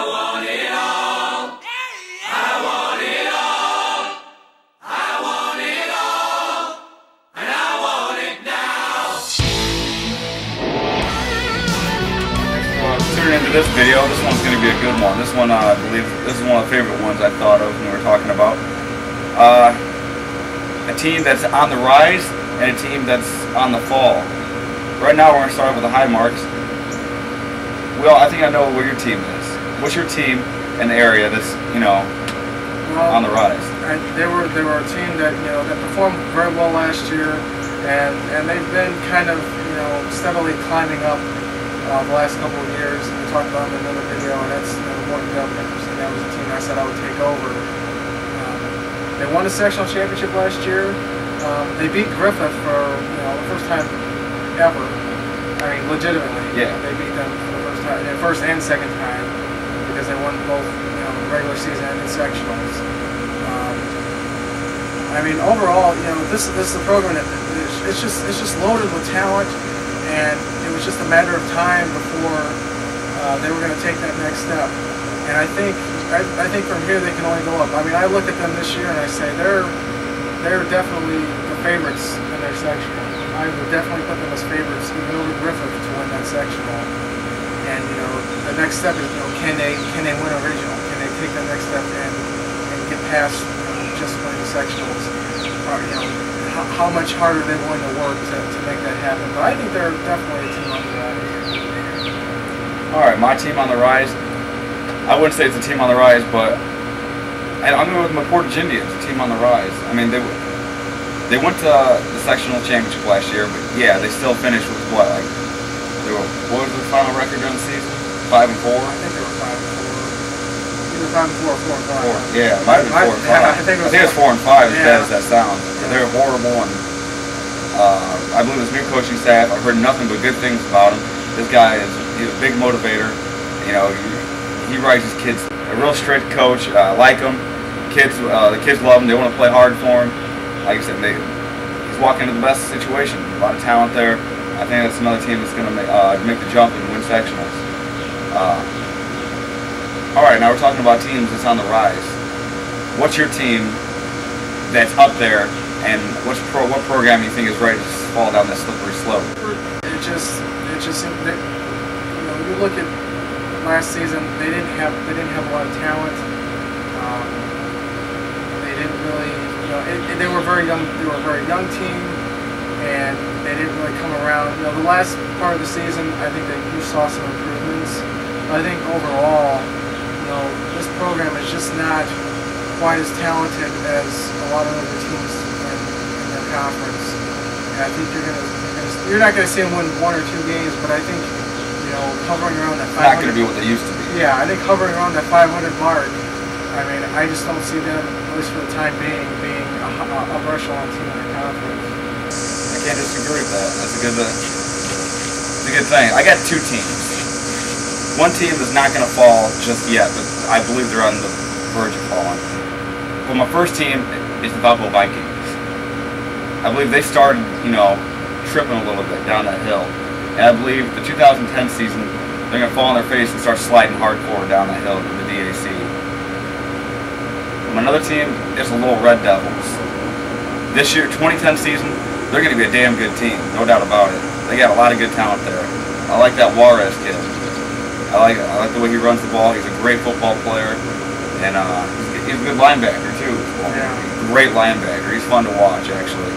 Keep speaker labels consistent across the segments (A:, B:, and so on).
A: want it all. I want it all. I want it all. And I want it now.
B: Tuning into this video, this one's going to be a good one. This one, I believe, this is one of the favorite ones I thought of when we were talking about. A team that's on the rise and a team that's on the fall. Right now we're going to start with the high marks. Well, I think I know where your team is. What's your team in the area that's, on the rise?
C: They were a team that, that performed very well last year, and they've been kind of, steadily climbing up the last couple of years. We talked about them in another video, and that's the Morton Governors, and that was a team I said I would take over. They won the sectional championship last year. They beat Griffith for the first time ever. I mean, legitimately. Yeah. They beat them for the first time, first and second time, because they won both regular season and sectionals. I mean, overall, this is a program that it's just loaded with talent, and it was just a matter of time before they were going to take that next step. And I think from here they can only go up. I mean, I look at them this year and I say they're definitely the favorites in their sectional. I would definitely put them as favorites, even over Griffith, to win that sectional. And the next step is can they win a regional? Can they take that next step and get past just winning the sectionals? Or, how much harder are they willing to work to make that happen? But I think they're definitely a team on the rise.
B: All right, my team on the rise. I wouldn't say it's a team on the rise, but I'm going with my Portage Indians, a team on the rise. I mean, they went to the sectional championship last year, but yeah, they still finished with what was their final record during the season? 5-4.
C: I think they were 5-4. Either 5-4 or 4-5.
B: Yeah, it might have been 4-5. I think it was 4-5. As bad as that sounds. Yeah. They're horrible, and I believe his new coaching staff. I've heard nothing but good things about him. This guy he's a big motivator. He rides his kids. A real strict coach. I like him. The kids love him. They want to play hard for him. Like I said, he's walking into the best situation. A lot of talent there. I think that's another team that's going to make the jump and win sectionals. All right, now we're talking about teams that's on the rise. What's your team that's up there, and what program you think is ready to fall down that slippery slope?
C: It just you look at last season, they didn't have a lot of talent. They didn't really, they were a very young team, and they didn't really come around. The last part of the season, I think that you saw some improvements. But I think overall, this program is just not quite as talented as a lot of other teams in their conference. And I think you're not gonna see them win 1 or 2 games, but I think hovering around that 500.
B: Not going to be what they used to be.
C: Yeah, I think hovering around that 500 mark. I mean, I just don't see them, at least for the time being a rush on team in their conference.
B: I can't disagree with that. That's a good thing. I got 2 teams. One team is not going to fall just yet, but I believe they're on the verge of falling. But my first team is the Buffalo Vikings. I believe they started, tripping a little bit down that hill. And I believe the 2010 season, they're going to fall on their face and start sliding hardcore down that hill to the DAC. From another team is the Little Red Devils. This year, 2010 season, they're going to be a damn good team, no doubt about it. They got a lot of good talent there. I like that Juarez kid. I like the way he runs the ball. He's a great football player, and he's a good linebacker too.
C: Yeah.
B: Great linebacker. He's fun to watch, actually.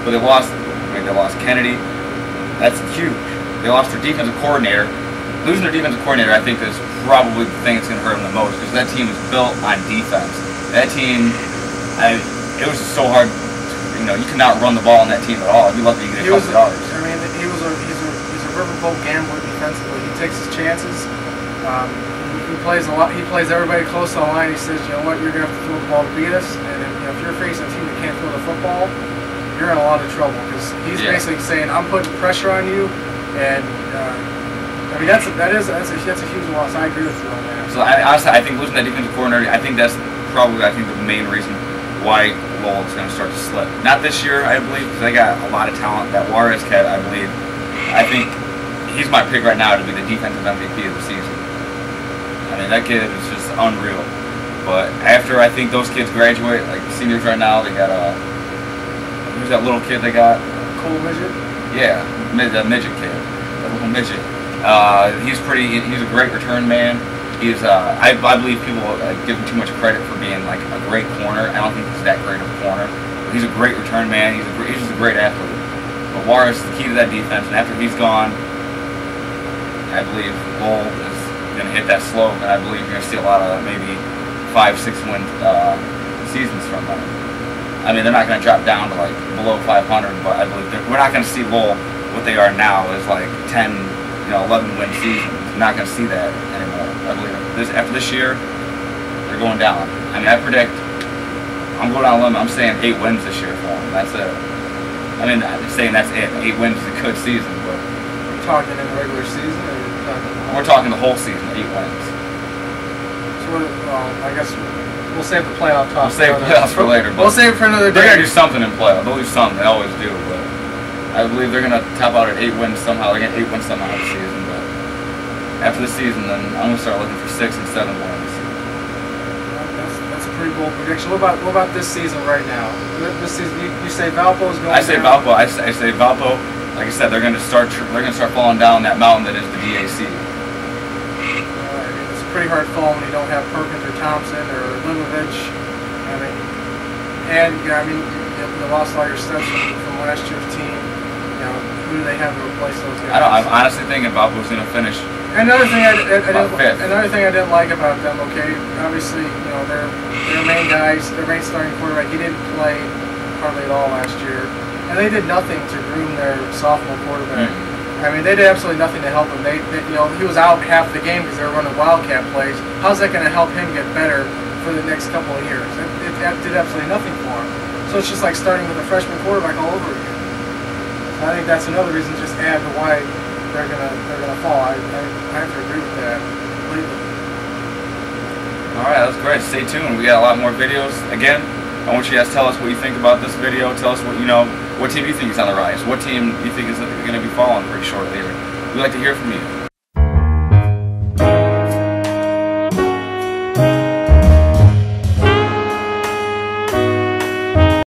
B: But they lost Kennedy. That's huge. They lost their defensive coordinator. Losing their defensive coordinator, I think, is probably the thing that's going to hurt them the most, because that team was built on defense. That team, it was just so hard. You could not run the ball on that team at all. I'd be lucky to get a couple yards.
C: I mean, he's a riverboat gambler defensively. He takes his chances. He plays a lot. He plays everybody close to the line. He says, you know what, you're going to have to throw the ball to beat us. And if you're facing a team that can't throw the football, you're in a lot of trouble, because he's basically saying, I'm putting pressure on you, and I mean that's a huge loss. I agree with you on that.
B: So honestly, I think losing that defensive coordinator, I think that's probably the main reason why Lowell is going to start to slip. Not this year, I believe, because they got a lot of talent. That Juarez kid, I believe, I think he's my pick right now to be the defensive MVP of the season. I mean, that kid is just unreal. But after I think those kids graduate, like the seniors right now, they got who's that little kid they got?
C: Cool midget.
B: Yeah, that midget kid, that little midget. He's a great return man. He's I believe people give him too much credit for being like a great corner. I don't think he's that great of a corner. But he's a great return man. He's just a great athlete. But Juarez is the key to that defense, and after he's gone, I believe Lowell is going to hit that slope, and I believe you're going to see a lot of maybe 5-6 win seasons from them. I mean, they're not going to drop down to like below 500, but I believe we're not going to see Lowell what they are now is like 10, 11 win seasons. We're not going to see that anymore. I believe after this year, they're going down. I mean, I predict. I'm going down a limb. I'm saying 8 wins this year for them. That's it. I mean, I'm saying that's it. 8 wins is a good season, but
C: You're talking in the regular season, or you're talking?
B: we're talking the whole season. 8 wins.
C: So I guess we'll save the playoff talk.
B: We'll save playoffs for later.
C: We'll save it for another day.
B: They're gonna do something in playoffs. They'll do something. They always do. But I believe they're gonna top out at 8 wins somehow. They're gonna 8 wins somehow this season. But after the season, then I'm gonna start looking for 6 and 7 wins.
C: That's a pretty bold prediction. What about this season right now? This season, you say Valpo's going.
B: I say
C: down?
B: Valpo. I say Valpo. Like I said, they're gonna start falling down that mountain that is the DAC.
C: It's a pretty hard fall when you don't have Perkins or Thompson or Limovich. I mean, and you lost all your stuff from last year's team. Who do they have to replace those guys?
B: I'm honestly thinking Valpo's gonna finish.
C: Another thing I didn't like about them. Okay, obviously, their main guys, their main starting quarterback, he didn't play hardly at all last year, and they did nothing to groom their sophomore quarterback. I mean, they did absolutely nothing to help him. He was out half the game because they were running wildcat plays. How's that going to help him get better for the next couple of years? It did absolutely nothing for him. So it's just like starting with a freshman quarterback all over again. So I think that's another reason to just add to why they're gonna fall. I have to agree with that completely.
B: All right, that's great. Stay tuned. We got a lot more videos. Again, I want you guys to tell us what you think about this video. Tell us what what team you think is on the rise. What team you think is going to be falling pretty shortly. We'd like to hear from you.